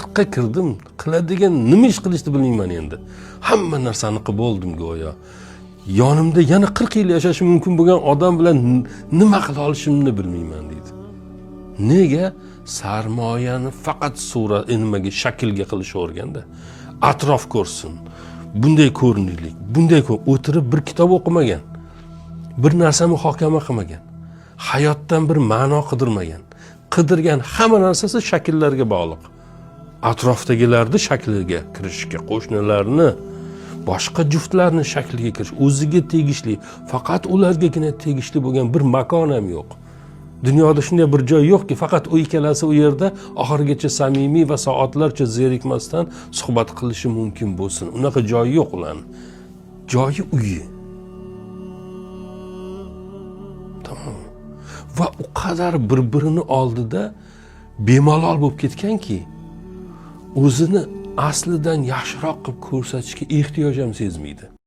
40 ga kirdim, qiladigan nima ish qilishni bilmayman endi. Hamma narsani qilib oldim go'yo. Yonimda yana 40 yil yashashi mumkin bo'lgan odam bilan nima qila olishimni bilmayman deydi. Nega? Sarmoyani faqat nimaga shaklga qilish o'rganda. Atrof ko'rsin. Bunday ko'rinishlik, bunday o'tirib bir kitob o'qimagan. Bir narsa muhokama qilmagan. Hayotdan bir ma'no qidirmagan. Qidirgan hamma narsasi shakllarga bog'liq. Atrofdagilarni shakliga kirishga, qo'shnilarni, boshqa juftlarni shakliga kirish, o'ziga tegishli, faqat ulargagina tegishli bo'lgan bir makon ham yo'q. Dunyoda shunday bir joy yo'qki, faqat u ikkalasi u yerda oxirigacha samimiy va soatlarcha zerikmasdan suhbat qilishi mumkin bo'lsin. Unaqa joy yo'q ularning. Joyi uyi. Tamam. Va u qadar bir-birini oldida bemalol bo'lib ketganki, o'zini aslidan yaxshiroq qilib ko'rsatishga ehtiyoj ham sezmaydi.